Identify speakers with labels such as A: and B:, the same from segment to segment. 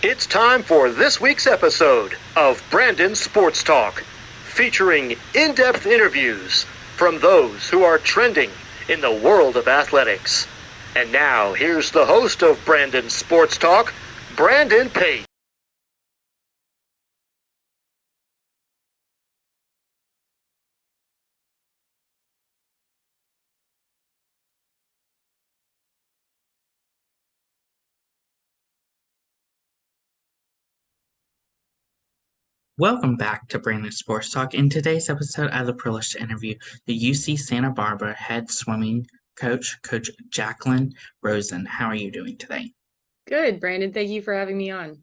A: It's time for this week's episode of Brandon Sports Talk, featuring in-depth interviews from those who are trending in the world of athletics. And now, here's the host of Brandon Sports Talk, Brandon Pate.
B: Welcome back to Brandon Sports Talk. In today's episode, I have the privilege to interview the UC Santa Barbara head swimming coach, Coach Jaclyn Rosen. How are you doing today?
C: Good, Brandon. Thank you for having me on.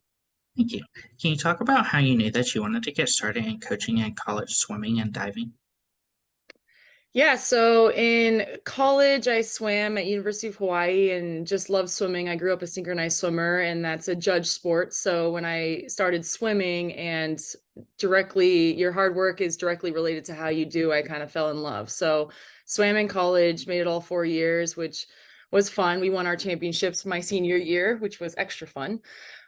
B: Thank you. Can you talk about how you knew that you wanted to get started in coaching in college swimming and diving?
C: Yeah, so in college, I swam at University of Hawaii and just loved swimming. I grew up a synchronized swimmer, and that's a judge sport. So when I started swimming and directly, your hard work is directly related to how you do, I kind of fell in love. So swam in college, made it all 4 years, which was fun. We won our championships my senior year, which was extra fun.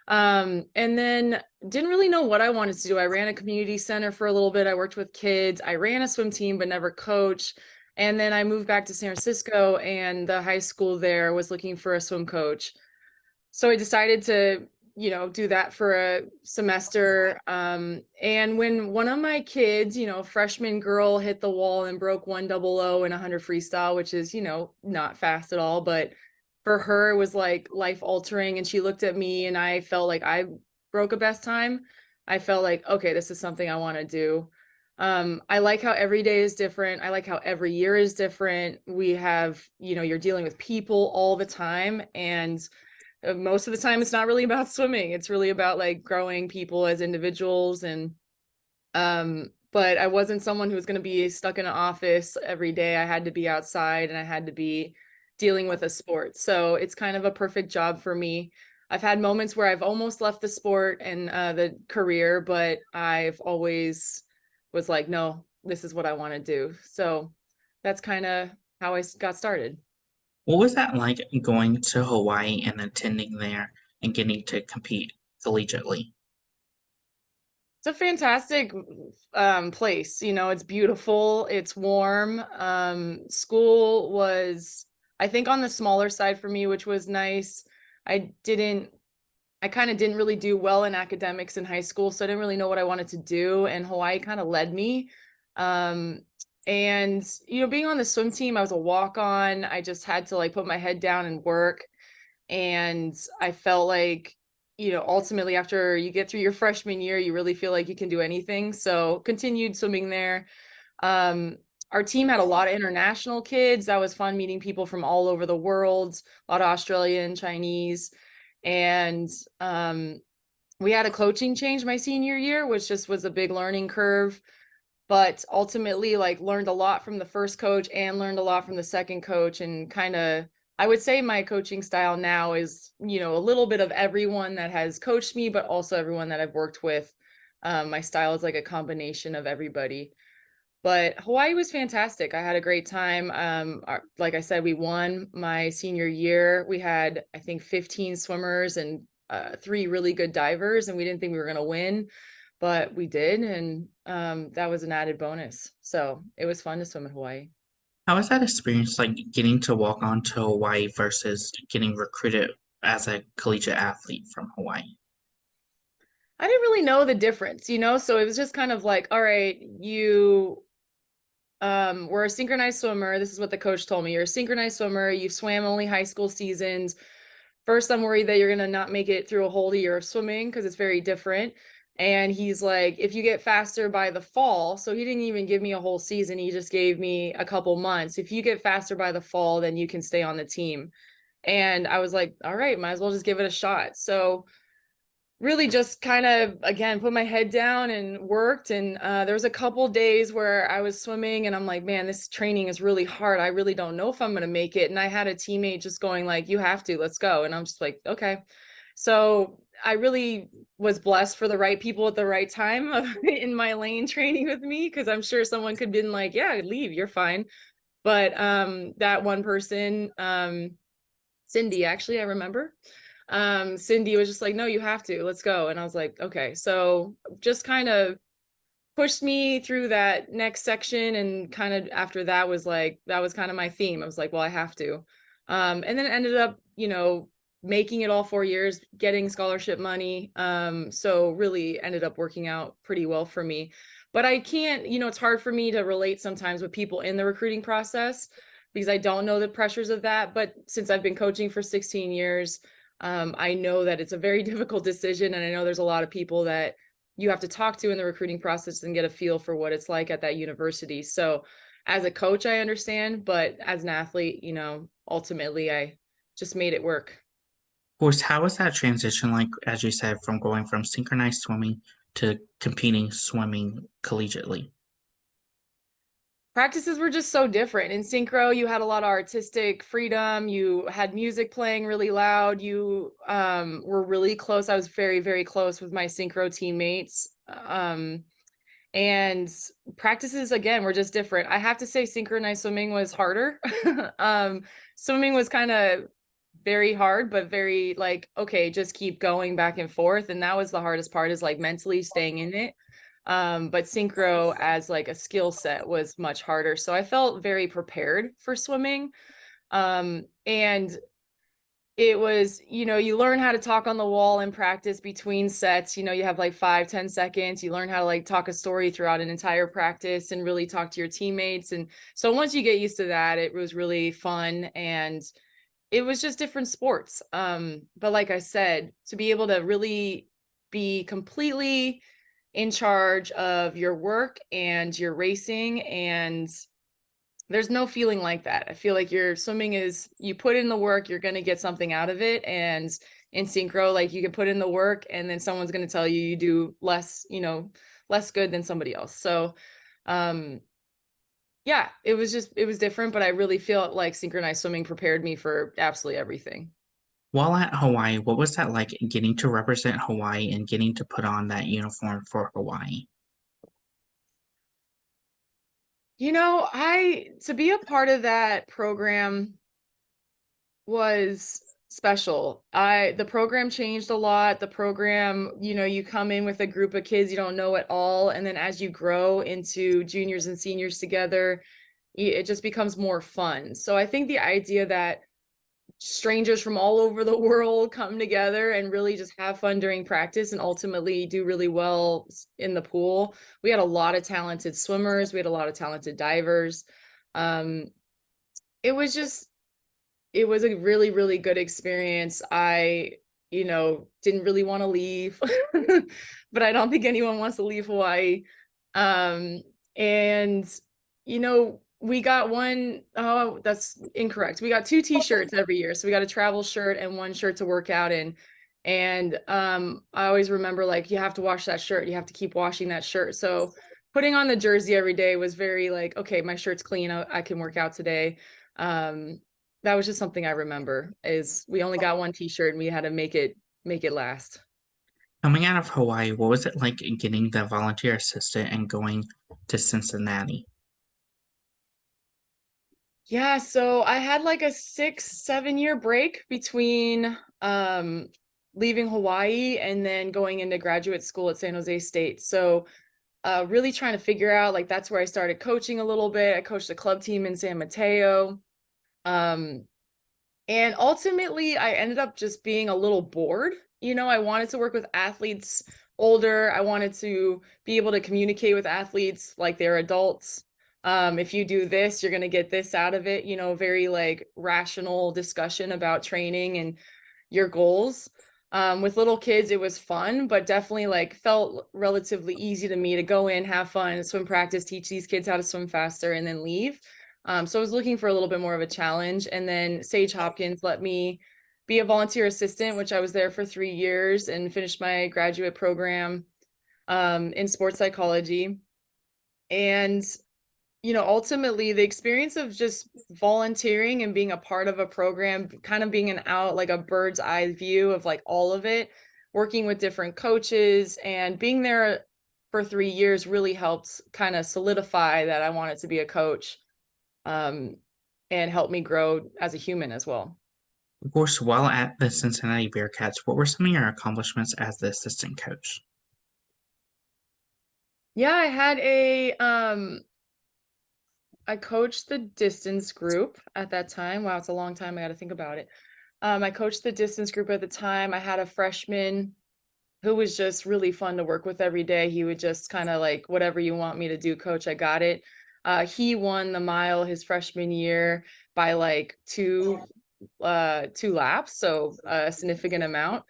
C: And then didn't really know what I wanted to do. I ran a community center for a little bit. I worked with kids. I ran a swim team, but never coached. And then I moved back to San Francisco, and the high school there was looking for a swim coach. So I decided to, do that for a semester. And when one of my kids, freshman girl, hit the wall and broke 100 in 100 freestyle, which is, not fast at all, but for her it was like life altering, and she looked at me and I felt like I broke a best time. I felt like, okay, this is something I want to do. I like how every day is different. I like how every year is different. We have, you're dealing with people all the time, and most of the time it's not really about swimming. It's really about like growing people as individuals. And but I wasn't someone who was going to be stuck in an office every day. I had to be outside, and I had to be dealing with a sport. So it's kind of a perfect job for me. I've had moments where I've almost left the sport and the career, but I've always was like, no, this is what I want to do. So that's kind of how I got started.
B: What was that like going to Hawaii and attending there and getting to compete collegiately?
C: It's a fantastic place. It's beautiful, it's warm. School was, I think, on the smaller side for me, which was nice. I didn't, I kind of didn't really do well in academics in high school, so I didn't really know what I wanted to do, and Hawaii kind of led me. Um, and being on the swim team, I was a walk-on. I just had to like put my head down and work. And I felt like, ultimately after you get through your freshman year, you really feel like you can do anything. So continued swimming there. Um, our team had a lot of international kids. That was fun, meeting people from all over the world, a lot of Australian, Chinese. And we had a coaching change my senior year, which just was a big learning curve. But ultimately, like, learned a lot from the first coach and learned a lot from the second coach, and kind of, I would say my coaching style now is, a little bit of everyone that has coached me, but also everyone that I've worked with. My style is like a combination of everybody. But Hawaii was fantastic. I had a great time. Like I said, we won my senior year. We had, I think, 15 swimmers and 3 really good divers, and we didn't think we were going to win, but we did. And that was an added bonus. So it was fun to swim in Hawaii.
B: How was that experience like getting to walk on to Hawaii versus getting recruited as a collegiate athlete from Hawaii?
C: I didn't really know the difference, so it was just kind of like, all right, you were a synchronized swimmer. This is what the coach told me. You're a synchronized swimmer. You swam only high school seasons. First, I'm worried that you're going to not make it through a whole year of swimming because it's very different. And he's like, if you get faster by the fall, so he didn't even give me a whole season. He just gave me a couple months. If you get faster by the fall, then you can stay on the team. And I was like, all right, might as well just give it a shot. So really just kind of, again, put my head down and worked. And there was a couple days where I was swimming and I'm like, man, this training is really hard. I really don't know if I'm going to make it. And I had a teammate just going like, you have to, let's go. And I'm just like, okay. So I really was blessed for the right people at the right time in my lane training with me, because I'm sure someone could have been like, yeah, leave, you're fine. But that one person, Cindy, actually, I remember, Cindy was just like, no, you have to, let's go. And I was like, okay. So just kind of pushed me through that next section, and kind of after that was like, that was kind of my theme. I was like, well, I have to. And then ended up, making it all 4 years, getting scholarship money. So really ended up working out pretty well for me. But I can't, it's hard for me to relate sometimes with people in the recruiting process because I don't know the pressures of that. But since I've been coaching for 16 years, I know that it's a very difficult decision. And I know there's a lot of people that you have to talk to in the recruiting process and get a feel for what it's like at that university. So as a coach, I understand, but as an athlete, ultimately I just made it work.
B: Of course, how was that transition like, as you said, from going from synchronized swimming to competing swimming collegiately?
C: Practices were just so different. In synchro, you had a lot of artistic freedom. You had music playing really loud. You were really close. I was very, very close with my synchro teammates. And practices again were just different. I have to say synchronized swimming was harder. Swimming was kind of very hard, but very like, okay, just keep going back and forth. And that was the hardest part, is like mentally staying in it. But synchro as like a skill set was much harder. So I felt very prepared for swimming. And it was, you learn how to talk on the wall in practice between sets. You have like 5-10 seconds. You learn how to like talk a story throughout an entire practice and really talk to your teammates. And so once you get used to that, it was really fun, and it was just different sports. But like I said, to be able to really be completely in charge of your work and your racing, and there's no feeling like that. I feel like your swimming is, you put in the work, you're going to get something out of it. And in synchro, like you can put in the work and then someone's going to tell you you do less, less good than somebody else. So, yeah, it was different, but I really feel like synchronized swimming prepared me for absolutely everything.
B: While at Hawaii, what was that like getting to represent Hawaii and getting to put on that uniform for Hawaii?
C: To be a part of that program was special. The program changed a lot. The program, you come in with a group of kids you don't know at all, and then as you grow into juniors and seniors together, it just becomes more fun. So I think the idea that strangers from all over the world come together and really just have fun during practice and ultimately do really well in the pool. We had a lot of talented swimmers. We had a lot of talented divers. Um, it was just, it was a really, really good experience. I, didn't really want to leave, but I don't think anyone wants to leave Hawaii. And, we got one, oh, that's incorrect. We got two t-shirts every year. So we got a travel shirt and one shirt to work out in. And I always remember, like, you have to wash that shirt. You have to keep washing that shirt. So putting on the jersey every day was very like, okay, my shirt's clean. I can work out today. That was just something I remember, is we only got one t-shirt and we had to make it last.
B: Coming out of Hawaii, what was it like getting the volunteer assistant and going to Cincinnati?
C: Yeah, so I had like a 6-7 year break between leaving Hawaii and then going into graduate school at San Jose State. So really trying to figure out, like, that's where I started coaching a little bit. I coached a club team in San Mateo. Um, And ultimately, I ended up just being a little bored. I wanted to work with athletes older. I wanted to be able to communicate with athletes like they're adults. If you do this, you're going to get this out of it, very like rational discussion about training and your goals. With little kids, it was fun, but definitely like felt relatively easy to me to go in, have fun, swim practice, teach these kids how to swim faster, and then leave. So I was looking for a little bit more of a challenge. And then Sage Hopkins let me be a volunteer assistant, which I was there for 3 years and finished my graduate program in sports psychology. And, ultimately the experience of just volunteering and being a part of a program, kind of being like a bird's eye view of like all of it, working with different coaches and being there for 3 years really helped kind of solidify that I wanted to be a coach. And help me grow as a human as well.
B: Of course, while at the Cincinnati Bearcats, what were some of your accomplishments as the assistant coach?
C: Yeah, I coached the distance group at that time. Wow, it's a long time. I got to think about it. I coached the distance group at the time. I had a freshman who was just really fun to work with every day. He would just kind of like, whatever you want me to do, coach, I got it. He won the mile his freshman year by like two laps, so a significant amount.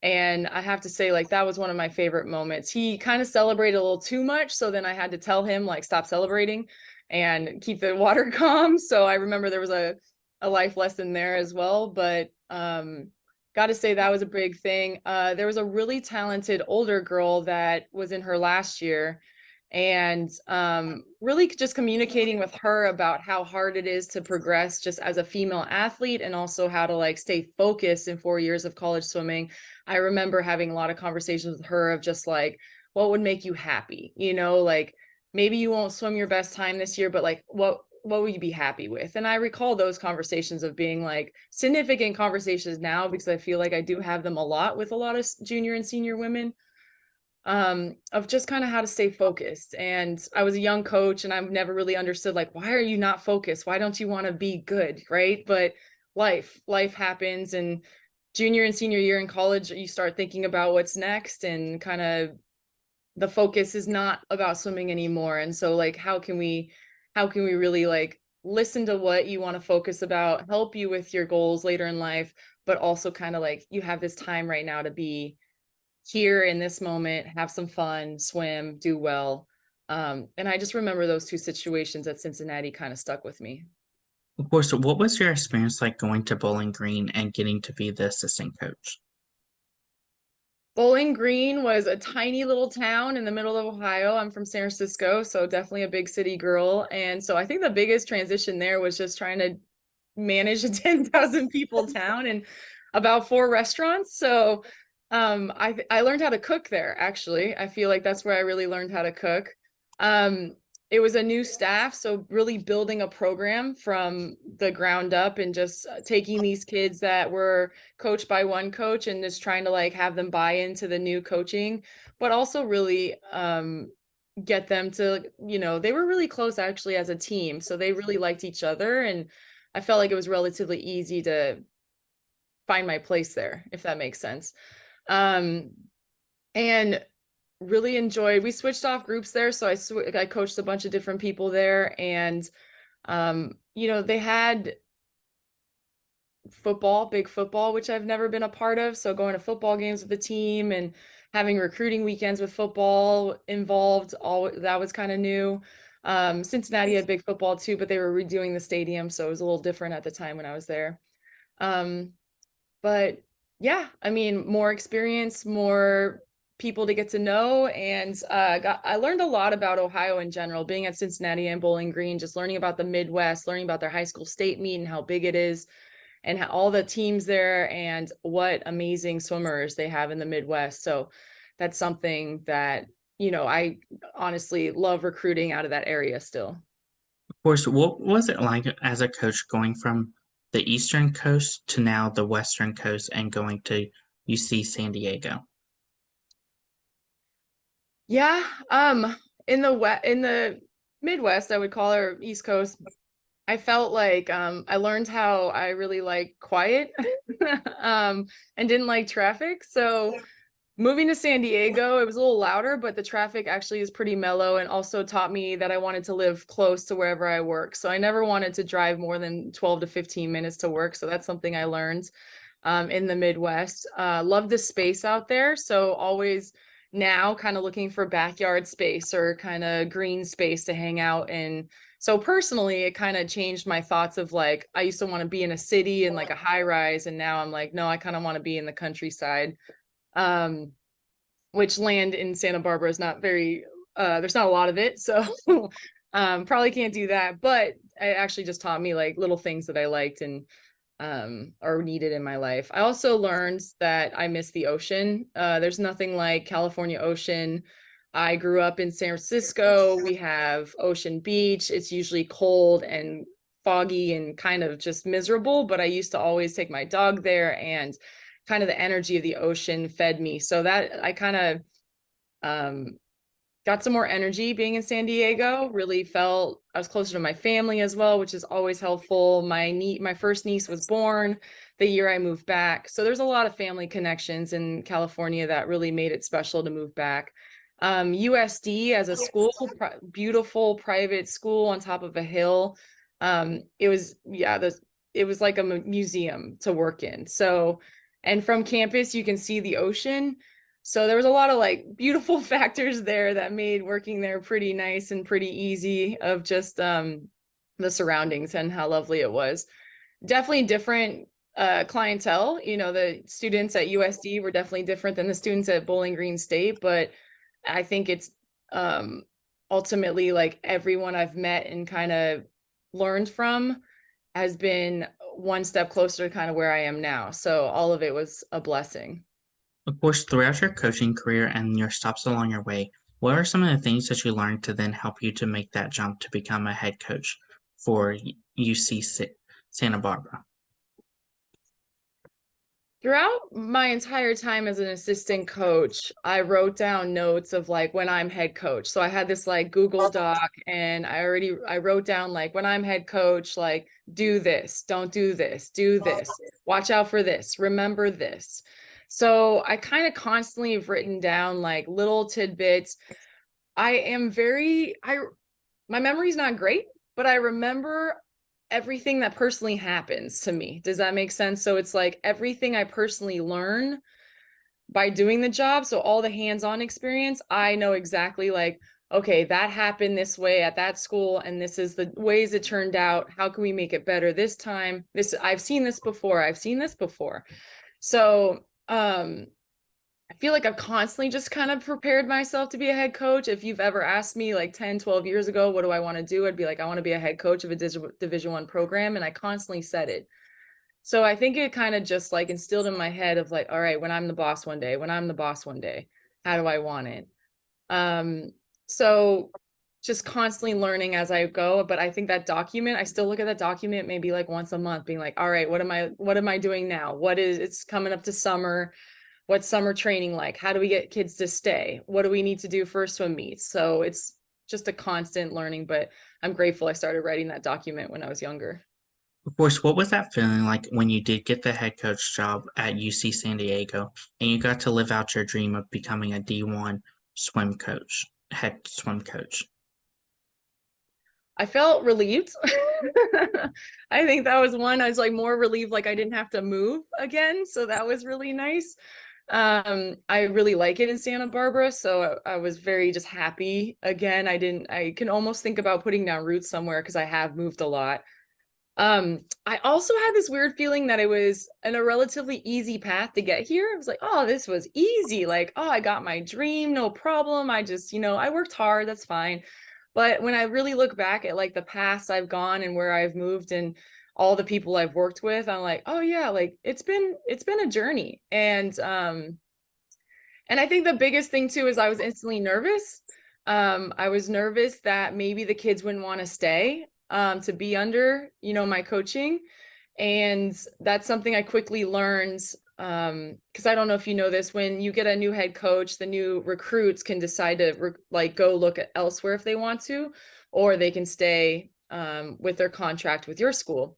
C: And I have to say, like, that was one of my favorite moments. He kind of celebrated a little too much, so then I had to tell him, like, stop celebrating and keep the water calm. So I remember there was a life lesson there as well. But got to say that was a big thing. There was a really talented older girl that was in her last year, and really just communicating with her about how hard it is to progress just as a female athlete, and also how to like stay focused in 4 years of college swimming. I remember having a lot of conversations with her of just like, what would make you happy? You know, like maybe you won't swim your best time this year, but like what would you be happy with? And I recall those conversations of being like significant conversations now, because I feel like I do have them a lot with a lot of junior and senior women, of just kind of how to stay focused. And I was a young coach and I've never really understood, like, why are you not focused? Why don't you want to be good? Right. But life happens. And junior and senior year in college, you start thinking about what's next, and kind of the focus is not about swimming anymore. And so like, how can we really like listen to what you want to focus about, help you with your goals later in life, but also kind of like, you have this time right now to be here in this moment, have some fun, swim, do well. And I just remember those two situations at Cincinnati kind of stuck with me.
B: Of course, what was your experience like going to Bowling Green and getting to be the assistant coach?
C: Bowling Green was a tiny little town in the middle of Ohio. I'm from San Francisco, so definitely a big city girl. And so I think the biggest transition there was just trying to manage a 10,000 people town and about 4 restaurants. So I learned how to cook there, actually. I feel like that's where I really learned how to cook. Um, it was a new staff, so really building a program from the ground up, and just taking these kids that were coached by one coach and just trying to like have them buy into the new coaching, but also really get them to, they were really close actually as a team. So they really liked each other. And I felt like it was relatively easy to find my place there, if that makes sense. Um, and really enjoyed, we switched off groups there. So I coached a bunch of different people there. And, they had football, big football, which I've never been a part of. So going to football games with the team and having recruiting weekends with football involved, all that was kind of new. Cincinnati had big football too, but they were redoing the stadium, so it was a little different at the time when I was there. Um, but yeah, I mean, more experience, more people to get to know, and I learned a lot about Ohio in general, being at Cincinnati and Bowling Green, just learning about the Midwest, learning about their high school state meet and how big it is, and how all the teams there, and what amazing swimmers they have in the Midwest. So that's something that, I honestly love recruiting out of that area still.
B: Of course, what was it like as a coach going from the Eastern Coast to now the Western Coast and going to UC San Diego?
C: Yeah, in the Midwest, I would call her East Coast. I felt like I learned how I really like quiet and didn't like traffic. So moving to San Diego, it was a little louder, but the traffic actually is pretty mellow, and also taught me that I wanted to live close to wherever I work. So I never wanted to drive more than 12 to 15 minutes to work. So that's something I learned in the Midwest. Love the space out there. So always now kind of looking for backyard space or kind of green space to hang out in. So personally, it kind of changed my thoughts of like, I used to want to be in a city and like a high rise. And now I'm like, no, I kind of want to be in the countryside. Um, which land in Santa Barbara is not very, there's not a lot of it. So probably can't do that. But it actually just taught me like little things that I liked and are needed in my life. I also learned that I miss the ocean. There's nothing like California ocean. I grew up in San Francisco. We have Ocean Beach. It's usually cold and foggy and kind of just miserable, but I used to always take my dog there, and kind of the energy of the ocean fed me. So that I kind of got some more energy being in San Diego. Really felt I was closer to my family as well, which is always helpful. My first niece was born the year I moved back. So there's a lot of family connections in California that really made it special to move back. USD as a school, beautiful private school on top of a hill. It was, it was like a museum to work in. So, and from campus, you can see the ocean. So there was a lot of like beautiful factors there that made working there pretty nice and pretty easy, of just the surroundings and how lovely it was. Definitely different clientele. You know, the students at USD were definitely different than the students at Bowling Green State, but I think it's ultimately like everyone I've met and kind of learned from has been one step closer to kind of where I am now. So all of it was a blessing.
B: Of course, throughout your coaching career and your stops along your way, what are some of the things that you learned to then help you to make that jump to become a head coach for UC Santa Barbara?
C: Throughout my entire time as an assistant coach, I wrote down notes of like when I'm head coach. So I had this like Google Doc, and I wrote down like when I'm head coach, like do this, don't do this, do this, watch out for this, remember this. So I kind of constantly have written down like little tidbits. My memory's not great, but I remember everything that personally happens to me. Does that make sense? So it's like everything I personally learn by doing the job. So all the hands-on experience, I know exactly like, okay, that happened this way at that school, and this is the ways it turned out. How can we make it better this time? I've seen this before. I've seen this before. So I feel like I've constantly just kind of prepared myself to be a head coach. If you've ever asked me like 10, 12 years ago, what do I want to do? I'd be like, I want to be a head coach of a Division I program. And I constantly said it. So I think it kind of just like instilled in my head of like, all right, when I'm the boss one day, how do I want it? So just constantly learning as I go. But I think that document, I still look at that document maybe like once a month, being like, all right, what am I doing now? It's coming up to summer. What's summer training like? How do we get kids to stay? What do we need to do for swim meets? So it's just a constant learning, but I'm grateful I started writing that document when I was younger.
B: Of course, what was that feeling like when you did get the head coach job at UC San Diego and you got to live out your dream of becoming a D1 head swim coach?
C: I felt relieved. I think that was one. I was like more relieved, like I didn't have to move again. So that was really nice. I really like it in Santa Barbara, so I was very just happy again. I can almost think about putting down roots somewhere because I have moved a lot. I also had this weird feeling that it was a relatively easy path to get here. I was like, oh, this was easy. Like, oh, I got my dream, no problem. I just, I worked hard, that's fine. But when I really look back at like the paths I've gone and where I've moved and all the people I've worked with, I'm like, oh yeah, like it's been a journey. And I think the biggest thing too is I was instantly nervous. I was nervous that maybe the kids wouldn't want to stay to be under, my coaching. And that's something I quickly learned, because I don't know if you know this, when you get a new head coach, the new recruits can decide to go look at elsewhere if they want to, or they can stay with their contract with your school.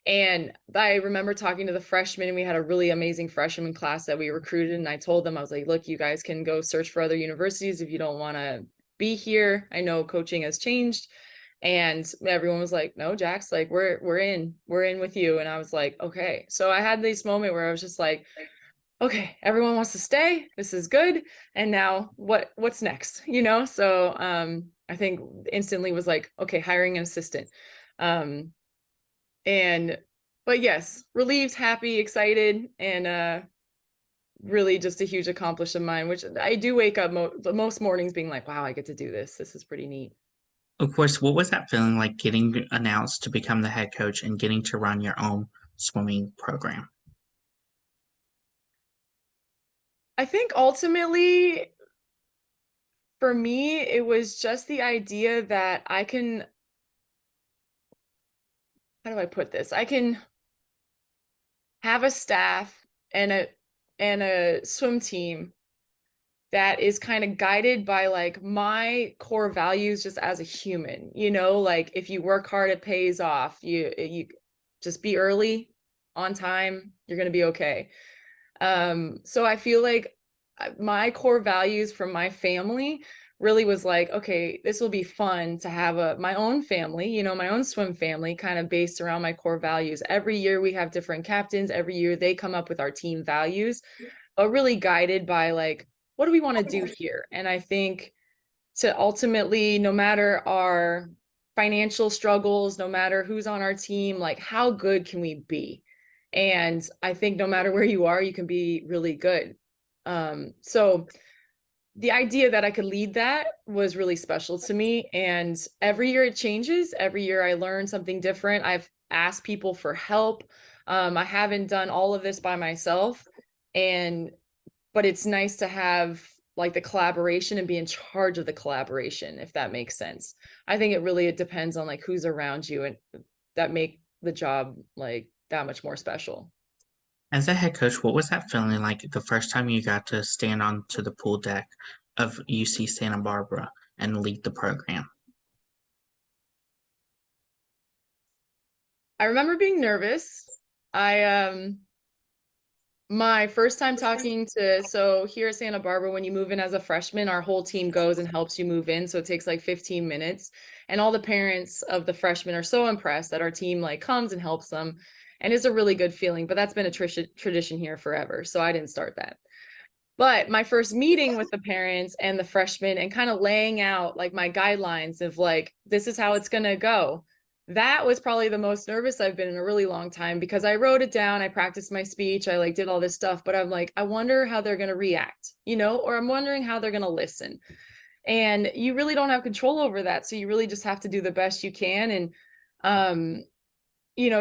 C: And I remember talking to the freshmen, and we had a really amazing freshman class that we recruited. And I told them, I was like, look, you guys can go search for other universities if you don't want to be here. I know coaching has changed. And everyone was like, no, Jax, like we're in with you. And I was like, okay. So I had this moment where I was just like, okay, everyone wants to stay. This is good. And now what's next? So I think instantly was like, okay, hiring an assistant. Um, and but yes, relieved, happy, excited, and really just a huge accomplishment of mine, which I do wake up most mornings being like, wow, I get to do this. This is pretty neat.
B: Of course, what was that feeling like getting announced to become the head coach and getting to run your own swimming program?
C: I think ultimately for me, it was just the idea that I can how do I put this? I can have a staff and a swim team that is kind of guided by like my core values just as a human, like if you work hard, it pays off. You just be early, on time, you're going to be okay. So I feel like my core values from my family really was like, okay, this will be fun to have my own family, my own swim family, kind of based around my core values. Every year we have different captains. Every year they come up with our team values, but really guided by like, what do we want to do here? And I think to ultimately, no matter our financial struggles, no matter who's on our team, like how good can we be? And I think no matter where you are, you can be really good. So the idea that I could lead that was really special to me. And every year it changes. Every year I learn something different. I've asked people for help. I haven't done all of this by myself. But it's nice to have like the collaboration and be in charge of the collaboration, if that makes sense. I think it depends on like who's around you and that make the job like that much more special.
B: As a head coach, what was that feeling like the first time you got to stand onto the pool deck of UC Santa Barbara and lead the program?
C: I remember being nervous. I My first time talking so here at Santa Barbara, when you move in as a freshman, our whole team goes and helps you move in. So it takes like 15 minutes. And all the parents of the freshmen are so impressed that our team like comes and helps them. And it's a really good feeling, but that's been a tradition here forever. So I didn't start that. But my first meeting with the parents and the freshmen and kind of laying out like my guidelines of like, this is how it's going to go. That was probably the most nervous I've been in a really long time because I wrote it down. I practiced my speech. I like did all this stuff, but I'm like, I wonder how they're going to react, or I'm wondering how they're going to listen. And you really don't have control over that. So you really just have to do the best you can. And,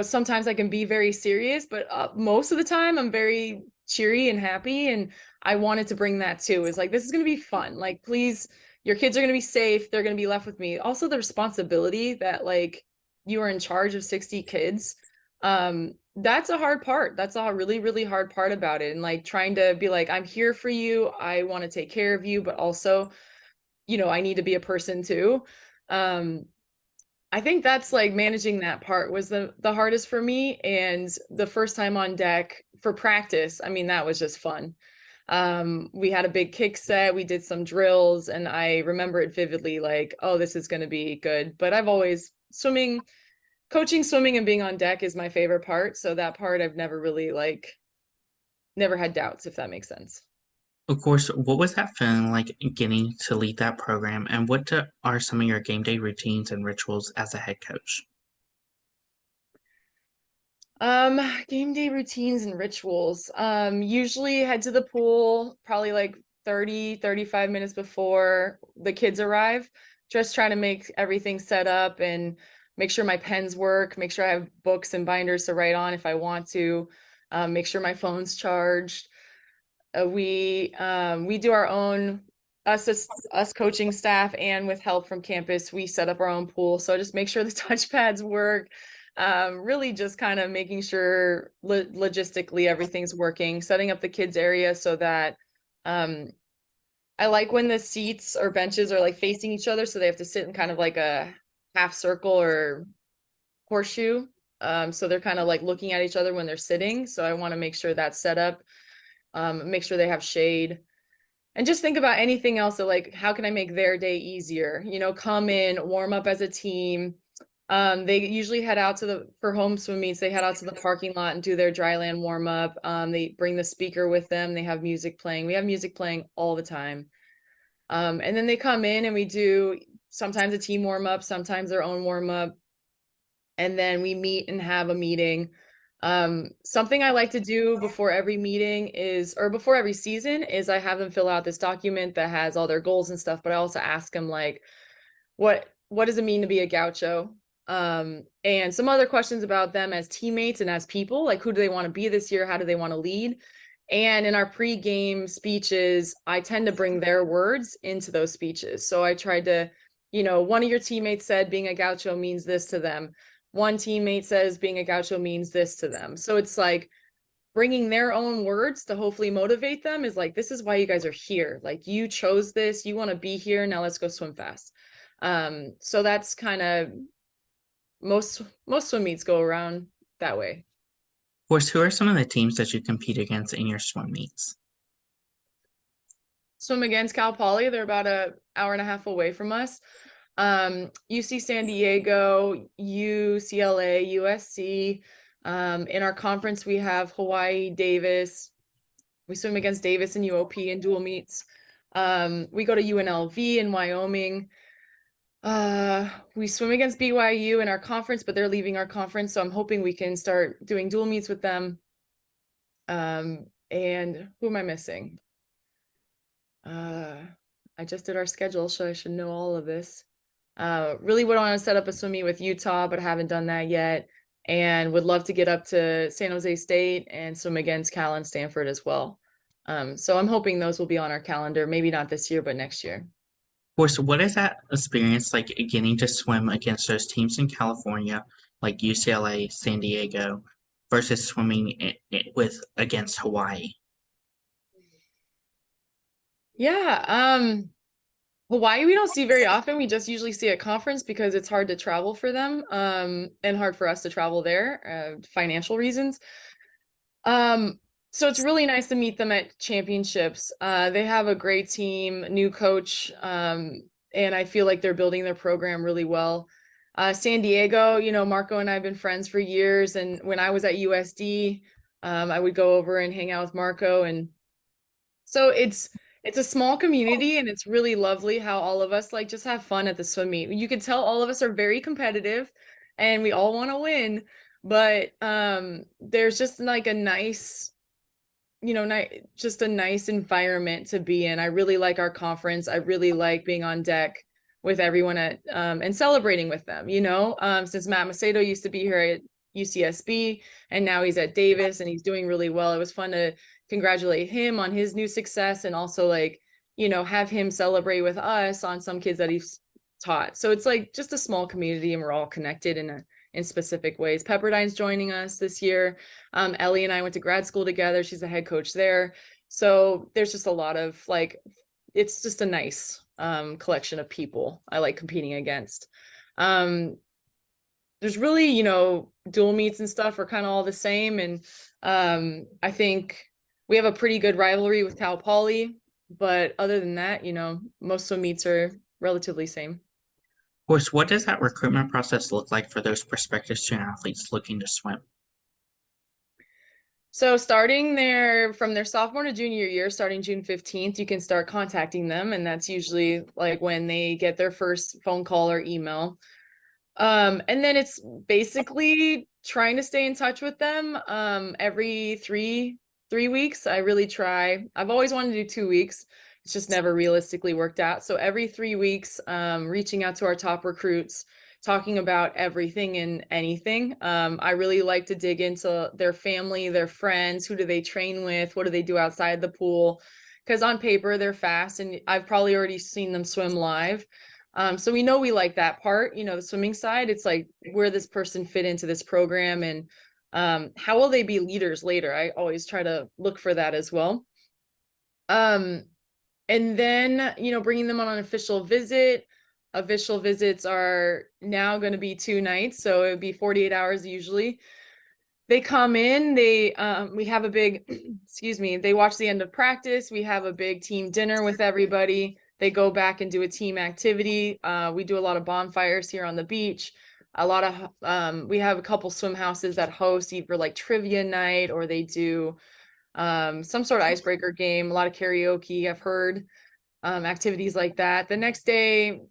C: sometimes I can be very serious, but most of the time I'm very cheery and happy. And I wanted to bring that too. Is like, this is going to be fun. Like, please, your kids are going to be safe. They're going to be left with me. Also, the responsibility that like you are in charge of 60 kids. That's a hard part. That's a really, really hard part about it. And like trying to be like, I'm here for you. I want to take care of you, but also, I need to be a person too. Um, I think that's like managing that part was the hardest for me. And the first time on deck for practice, I mean, that was just fun. We had a big kick set, we did some drills, and I remember it vividly like, oh, this is going to be good. But I've always coaching swimming and being on deck is my favorite part. So that part I've never really never had doubts, if that makes sense.
B: Of course, what was that feeling like getting to lead that program, and are some of your game day routines and rituals as a head coach?
C: Game day routines and rituals. Usually head to the pool probably like 35 minutes before the kids arrive. Just trying to make everything set up and make sure my pens work, make sure I have books and binders to write on if I want to, make sure my phone's charged. We do our own us coaching staff, and with help from campus, we set up our own pool. So just make sure the touchpads work. Really just kind of making sure logistically everything's working, setting up the kids area so that I like when the seats or benches are like facing each other, so they have to sit in kind of like a half circle or horseshoe. So they're kind of like looking at each other when they're sitting. So I want to make sure that's set up, make sure they have shade, and just think about anything else that like, how can I make their day easier? Come in, warm up as a team. They usually head out for home swim meets, they head out to the parking lot and do their dry land warm up. They bring the speaker with them. They have music playing. We have music playing all the time. And then they come in and we do sometimes a team warm up, sometimes their own warm up. And then we meet and have a meeting. Something I like to do before every meeting or before every season is I have them fill out this document that has all their goals and stuff, but I also ask them like, what does it mean to be a gaucho? And some other questions about them as teammates and as people, like who do they want to be this year? How do they want to lead? And in our pre-game speeches, I tend to bring their words into those speeches. So I tried to, one of your teammates said being a gaucho means this to them. one teammate says being a gaucho means this to them. So it's like bringing their own words to hopefully motivate them is like, this is why you guys are here. Like, you chose this, you want to be here. Now let's go swim fast. So that's kind of most swim meets go around that way.
B: Of course, who are some of the teams that you compete against in your swim meets?
C: Swim against Cal Poly. They're about an hour and a half away from us. UC San Diego, UCLA, USC. In our conference, we have Hawaii, Davis. We swim against Davis and UOP in dual meets. We go to UNLV in Wyoming. We swim against BYU in our conference, but they're leaving our conference, so I'm hoping we can start doing dual meets with them. And who am I missing? I just did our schedule, so I should know all of this. Really would want to set up a swim meet with Utah, but I haven't done that yet. And would love to get up to San Jose State and swim against Cal and Stanford as well. So I'm hoping those will be on our calendar, maybe not this year, but next year.
B: Of course, what is that experience like getting to swim against those teams in California, like UCLA, San Diego, versus swimming with against Hawaii?
C: Yeah, Hawaii we don't see very often. We just usually see at conference because it's hard to travel for them, and hard for us to travel there, financial reasons. So it's really nice to meet them at championships. They have a great team, new coach, and I feel like they're building their program really well. San Diego, you know, Marco and I have been friends for years, and when I was at USD, I would go over and hang out with Marco, and so it's a small community, and it's really lovely how all of us like just have fun at the swim meet. You can tell all of us are very competitive, and we all want to win, but there's just like a nice, you know, just a nice environment to be in. I really like our conference. I really like being on deck with everyone at and celebrating with them, you know, since Matt Macedo used to be here at UCSB and now he's at Davis and he's doing really well. It was fun to congratulate him on his new success and also like, you know, have him celebrate with us on some kids that he's taught. So it's like just a small community and we're all connected in specific ways. Pepperdine's joining us this year. Ellie and I went to grad school together. She's the head coach there. So there's just a lot of like, it's just a nice collection of people I like competing against. There's really, you know, dual meets and stuff are kind of all the same. And I think we have a pretty good rivalry with Cal Poly. But other than that, you know, most swim meets are relatively same.
B: Of course, what does that recruitment process look like for those prospective student athletes looking to swim?
C: So starting from their sophomore to junior year, starting June 15th, you can start contacting them. And that's usually like when they get their first phone call or email. And then it's basically trying to stay in touch with them every three weeks. I really try. I've always wanted to do 2 weeks. It's just never realistically worked out. So every 3 weeks, reaching out to our top recruits, talking about everything and anything. I really like to dig into their family, their friends, who do they train with, what do they do outside the pool? Because on paper, they're fast and I've probably already seen them swim live. So we know we like that part, you know, the swimming side. It's like where this person fit into this program and how will they be leaders later? I always try to look for that as well. And then, you know, bringing them on an official visit. Official visits are now going to be 2 nights, so it would be 48 hours usually. They come in, we have a big, excuse me, they watch the end of practice. We have a big team dinner with everybody. They go back and do a team activity. We do a lot of bonfires here on the beach. A lot of, we have a couple swim houses that host either like trivia night or they do some sort of icebreaker game, a lot of karaoke, I've heard, activities like that. The next day,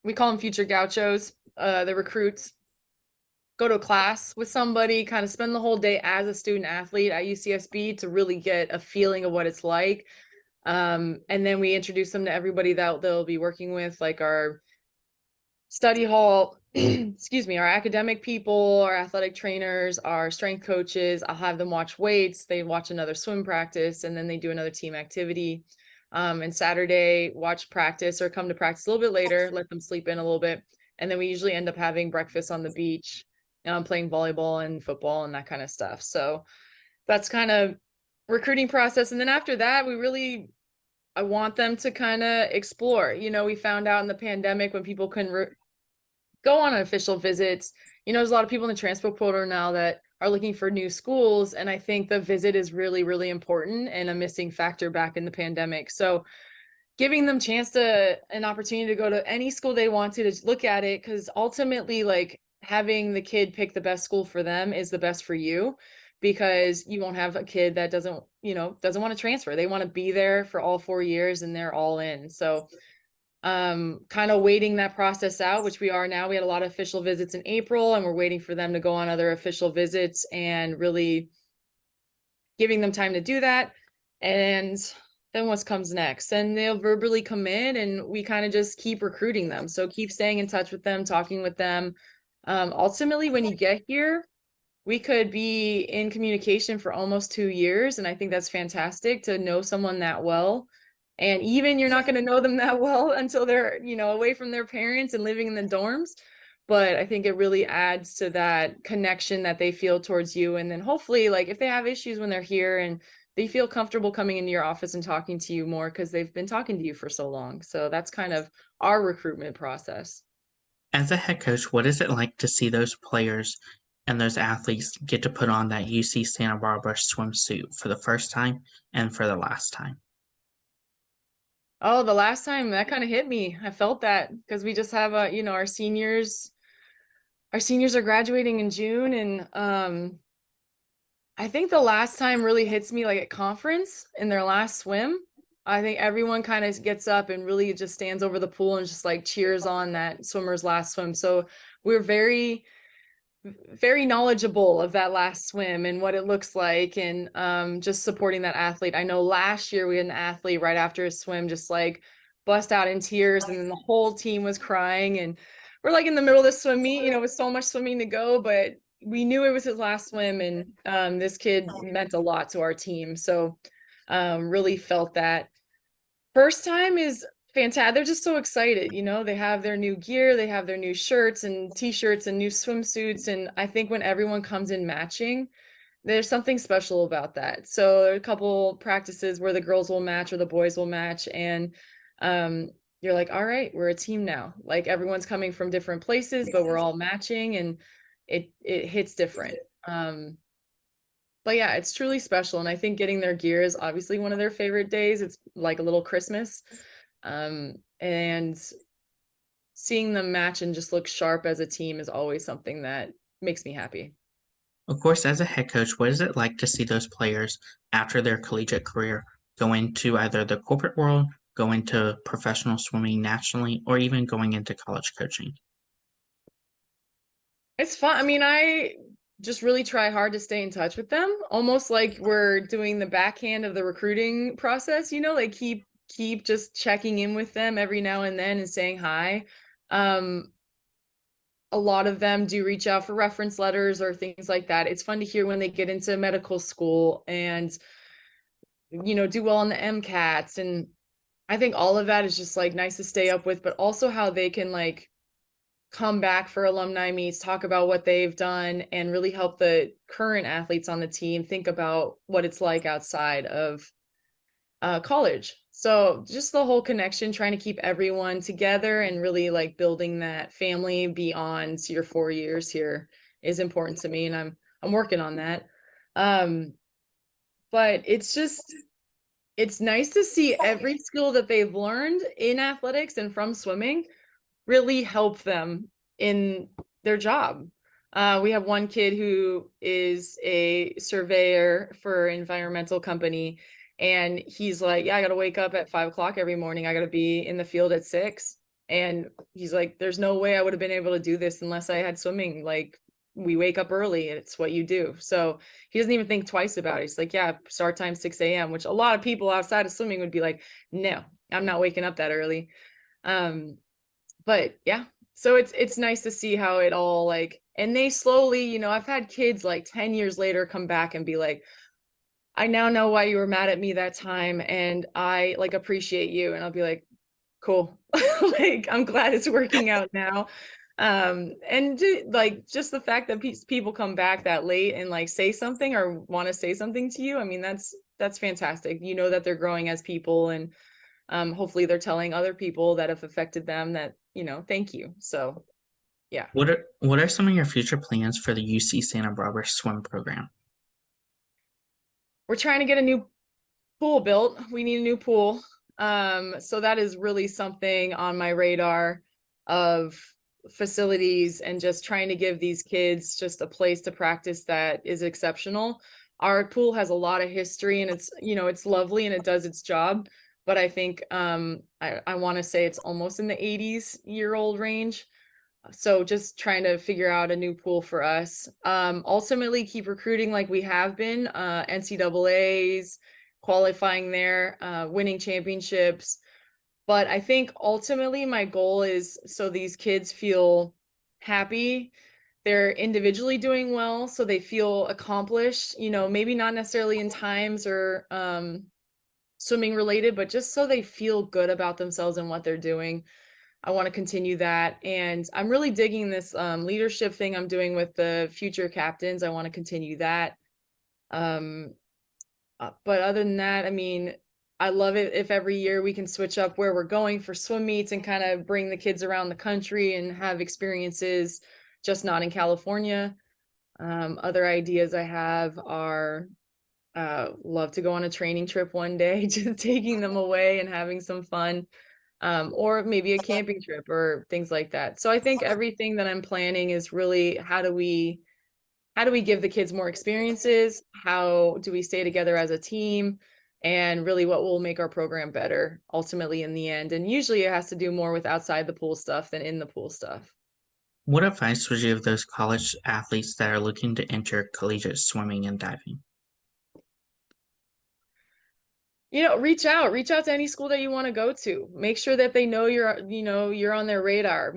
C: we call them future gauchos, the recruits go to a class with somebody, kind of spend the whole day as a student athlete at UCSB to really get a feeling of what it's like. And then we introduce them to everybody that they'll be working with, like our study hall, excuse me, our academic people, our athletic trainers, our strength coaches. I'll have them watch weights. They watch another swim practice, and then they do another team activity. And Saturday, watch practice or come to practice a little bit later, let them sleep in a little bit. And then we usually end up having breakfast on the beach, playing volleyball and football and that kind of stuff. So that's kind of recruiting process. And then after that, I want them to kind of explore. We found out in the pandemic when people couldn't go on official visits, there's a lot of people in the transfer portal now that are looking for new schools. And I think the visit is really, really important and a missing factor back in the pandemic. So giving them an opportunity to go to any school they want to look at it, because ultimately, like, having the kid pick the best school for them is the best for you, because you won't have a kid that doesn't want to transfer. They want to be there for all 4 years and they're all in. So kind of waiting that process out, which we are now. We had a lot of official visits in April, and we're waiting for them to go on other official visits and really giving them time to do that. And then what comes next? And they'll verbally commit, and we kind of just keep recruiting them. So keep staying in touch with them, talking with them. Ultimately, when you get here, we could be in communication for almost 2 years. And I think that's fantastic to know someone that well. And even you're not going to know them that well until they're, away from their parents and living in the dorms. But I think it really adds to that connection that they feel towards you. And then hopefully, like, if they have issues when they're here, and they feel comfortable coming into your office and talking to you more because they've been talking to you for so long. So that's kind of our recruitment process.
B: As a head coach, what is it like to see those players and those athletes get to put on that UC Santa Barbara swimsuit for the first time and for the last time?
C: Oh, the last time that kind of hit me. I felt that because we just have our seniors are graduating in June, and I think the last time really hits me like at conference in their last swim. I think everyone kind of gets up and really just stands over the pool and just like cheers on that swimmer's last swim. So we're very, very knowledgeable of that last swim and what it looks like, and just supporting that athlete. I know last year we had an athlete right after his swim just like bust out in tears, and then the whole team was crying, and we're like in the middle of the swim meet, with so much swimming to go, but we knew it was his last swim, and this kid meant a lot to our team. So really felt that. First time is fantastic. They're just so excited, they have their new gear, they have their new shirts and t-shirts and new swimsuits. And I think when everyone comes in matching, there's something special about that. So a couple practices where the girls will match or the boys will match, and you're like, all right, we're a team now. Like, everyone's coming from different places, but we're all matching, and it hits different. But yeah, it's truly special. And I think getting their gear is obviously one of their favorite days. It's like a little Christmas. And seeing them match and just look sharp as a team is always something that makes me happy.
B: Of course, as a head coach, what is it like to see those players after their collegiate career go into either the corporate world, go into professional swimming nationally, or even going into college coaching?
C: It's fun. I mean, I just really try hard to stay in touch with them, almost like we're doing the backhand of the recruiting process, like keep just checking in with them every now and then and saying hi. A lot of them do reach out for reference letters or things like that. It's fun to hear when they get into medical school and do well on the MCATs. And I think all of that is just like nice to stay up with, but also how they can like come back for alumni meets, talk about what they've done, and really help the current athletes on the team think about what it's like outside of college. So just the whole connection, trying to keep everyone together and really like building that family beyond your 4 years here is important to me, and I'm working on that. But it's nice to see every skill that they've learned in athletics and from swimming really help them in their job. We have one kid who is a surveyor for an environmental company, and he's like, yeah, I got to wake up at 5 o'clock every morning. I got to be in the field at 6. And he's like, there's no way I would have been able to do this unless I had swimming. Like, we wake up early and it's what you do. So he doesn't even think twice about it. He's like, yeah, start time 6 a.m., which a lot of people outside of swimming would be like, no, I'm not waking up that early. But yeah, so it's nice to see how it all like, and they slowly, I've had kids like 10 years later come back and be like, I now know why you were mad at me that time, and I like appreciate you. And I'll be like, cool. Like, I'm glad it's working out now. And like just the fact that people come back that late and like say something or want to say something to you, I mean, that's fantastic. You know that they're growing as people, and hopefully they're telling other people that have affected them that, thank you. So yeah.
B: What are some of your future plans for the UC Santa Barbara swim program?
C: We're trying to get a new pool built. We need a new pool. So that is really something on my radar of facilities and just trying to give these kids just a place to practice that is exceptional. Our pool has a lot of history and it's lovely and it does its job. But I think I want to say it's almost in the 80s-year-old range. So just trying to figure out a new pool for us. Ultimately keep recruiting like we have been, NCAAs, qualifying there, winning championships. But I think ultimately my goal is so these kids feel happy. They're individually doing well, so they feel accomplished, maybe not necessarily in times or swimming related, but just so they feel good about themselves and what they're doing. I want to continue that. And I'm really digging this leadership thing I'm doing with the future captains. I want to continue that. Um, but other than that, I mean, I love it if every year we can switch up where we're going for swim meets and kind of bring the kids around the country and have experiences, just not in California. Other ideas I have are love to go on a training trip one day, just taking them away and having some fun. Or maybe a camping trip or things like that. So I think everything that I'm planning is really how do we give the kids more experiences? How do we stay together as a team? And really what will make our program better ultimately in the end. And usually it has to do more with outside the pool stuff than in the pool stuff.
B: What advice would you give those college athletes that are looking to enter collegiate swimming and diving?
C: Reach out to any school that you want to go to. Make sure that they know you're on their radar.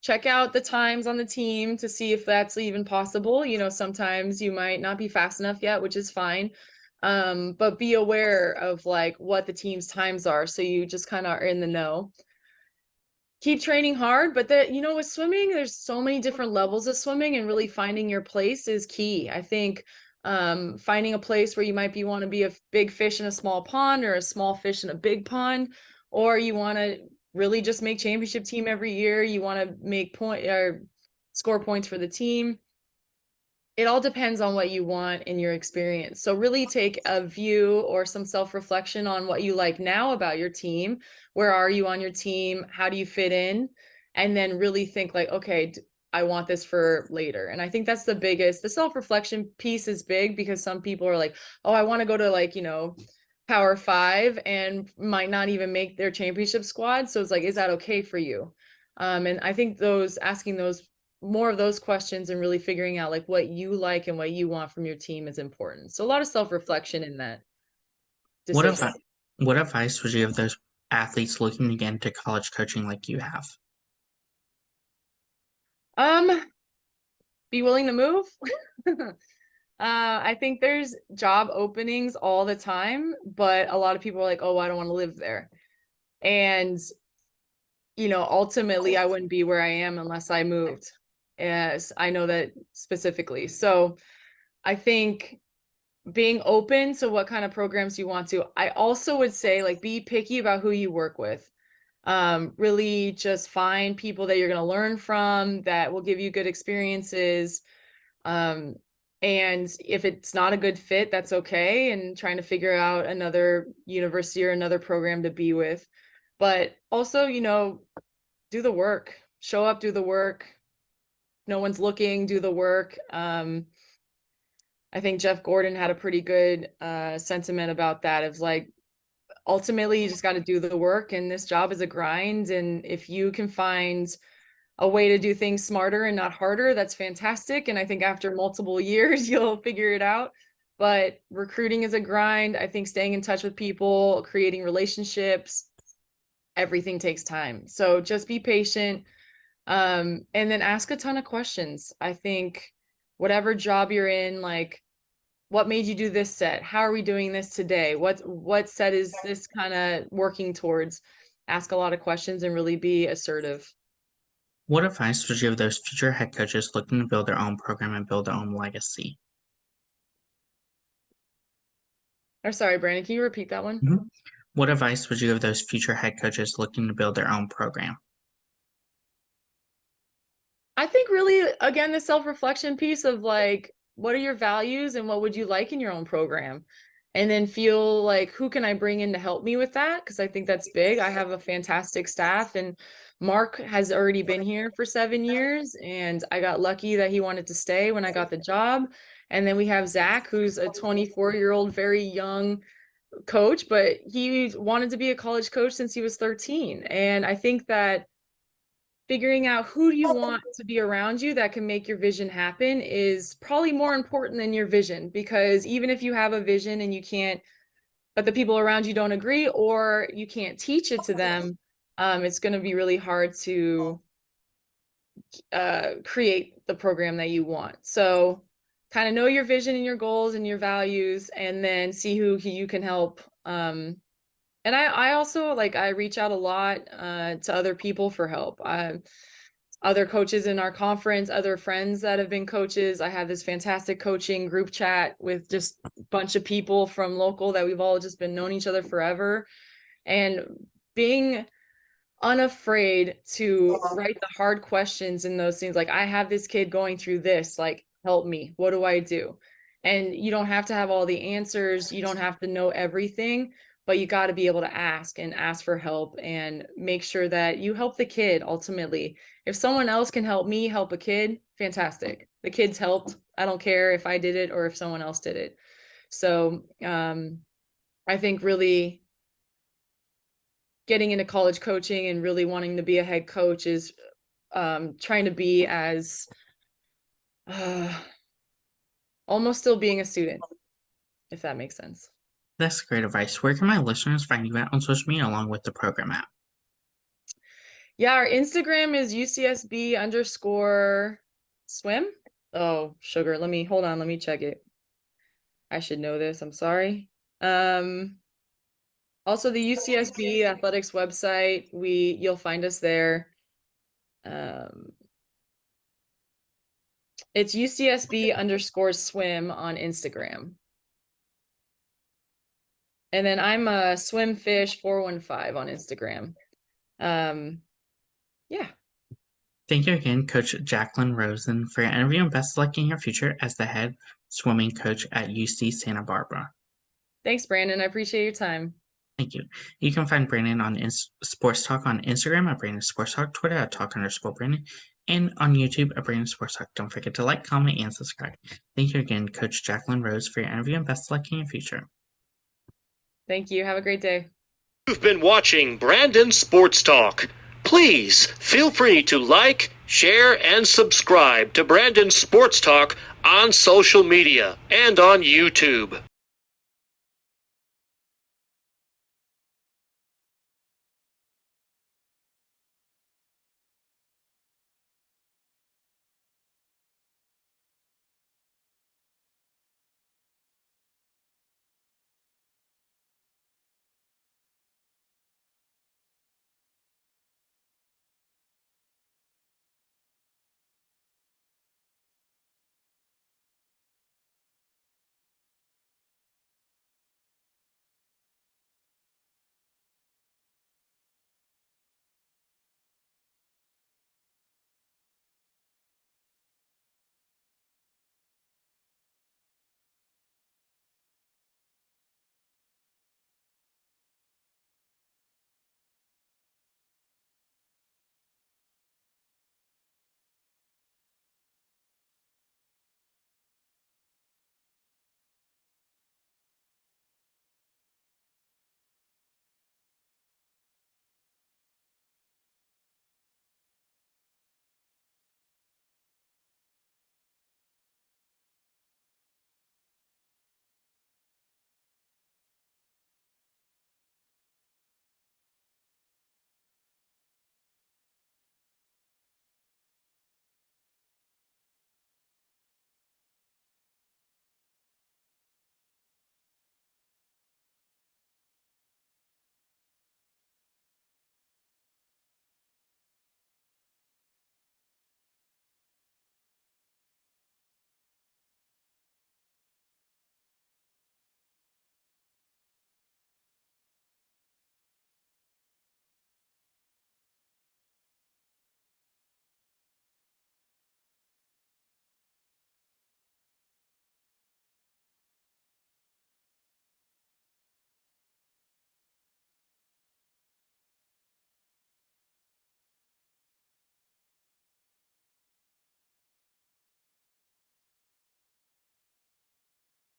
C: Check out the times on the team to see if that's even possible. Sometimes you might not be fast enough yet, which is fine. But be aware of like what the team's times are, so you just kind of are in the know. Keep training hard, but with swimming, there's so many different levels of swimming, and really finding your place is key. I think finding a place where you might want to be a big fish in a small pond or a small fish in a big pond, or you want to really just make championship team every year. You want to make point or score points for the team. It all depends on what you want in your experience. So really take a view or some self-reflection on what you like now about your team. Where are you on your team? How do you fit in? And then really think like, okay, I want this for later. And I think that's the self-reflection piece is big, because some people are like, oh, I want to go to like, Power Five, and might not even make their championship squad. So it's like, is that okay for you? And I think asking those more of those questions and really figuring out like what you like and what you want from your team is important. So a lot of self-reflection in that
B: What
C: decision.
B: advice what advice would you give those athletes looking to get into college coaching like you have?
C: Be willing to move. I think there's job openings all the time, but a lot of people are like, oh, I don't want to live there. And ultimately I wouldn't be where I am unless I moved. Yes, I know that specifically. So I think being open to what kind of programs you want to. I also would say like be picky about who you work with. Really just find people that you're going to learn from, that will give you good experiences. And if it's not a good fit, that's okay. And trying to figure out another university or another program to be with. But also, do the work, show up, do the work. No one's looking, do the work. I think Jeff Gordon had a pretty good sentiment about that. Of like, ultimately, you just got to do the work, and this job is a grind. And if you can find a way to do things smarter and not harder, that's fantastic. And I think after multiple years, you'll figure it out. But recruiting is a grind. I think staying in touch with people, creating relationships, everything takes time. So just be patient. And then ask a ton of questions. I think whatever job you're in, like, what made you do this set? How are we doing this today? What set is this kind of working towards? Ask a lot of questions and really be assertive.
B: What advice would you give those future head coaches looking to build their own program and build their own legacy?
C: Or sorry, Brandon, can you repeat that one?
B: Mm-hmm. What advice would you give those future head coaches looking to build their own program?
C: I think really, again, the self-reflection piece of like, what are your values and what would you like in your own program? And then feel like, who can I bring in to help me with that? Because I think that's big. I have a fantastic staff, and Mark has already been here for 7 years, and I got lucky that he wanted to stay when I got the job. And then we have Zach, who's a 24-year-old, very young coach, but he wanted to be a college coach since he was 13. And I think that figuring out who do you want to be around you that can make your vision happen is probably more important than your vision, because even if you have a vision and you can't, but the people around you don't agree, or you can't teach it to them, it's going to be really hard to create the program that you want. So kind of know your vision and your goals and your values, and then see who you can help. And I also like, I reach out a lot to other people for help. Other coaches in our conference, other friends that have been coaches. I have this fantastic coaching group chat with just a bunch of people from local that we've all just been known each other forever. And being unafraid to write the hard questions in those things, like, I have this kid going through this, like, help me, what do I do? And you don't have to have all the answers, you don't have to know everything, but you got to be able to ask and ask for help and make sure that you help the kid. Ultimately, if someone else can help me help a kid, fantastic. The kid's helped. I don't care if I did it or if someone else did it. So I think really getting into college coaching and really wanting to be a head coach is trying to be as almost still being a student, if that makes sense.
B: That's great advice. Where can my listeners find you at on social media along with the program app?
C: Yeah, our Instagram is UCSB_swim. Oh, sugar. Hold on, let me check it. I should know this. I'm sorry. Also the UCSB athletics website, you'll find us there. It's UCSB_swim on Instagram. And then I'm a swimfish415 on Instagram. Yeah.
B: Thank you again, Coach Jaclyn Rosen, for your interview, and best of luck in your future as the head swimming coach at UC Santa Barbara.
C: Thanks, Brandon. I appreciate your time.
B: Thank you. You can find Brandon on Sports Talk on Instagram at Brandon Sports Talk, Twitter at Talk_Brandon, and on YouTube at Brandon Sports Talk. Don't forget to like, comment, and subscribe. Thank you again, Coach Jaclyn Rose, for your interview, and best of luck in your future.
C: Thank you. Have a great day.
A: You've been watching Brandon Sports Talk. Please feel free to like, share, and subscribe to Brandon Sports Talk on social media and on YouTube.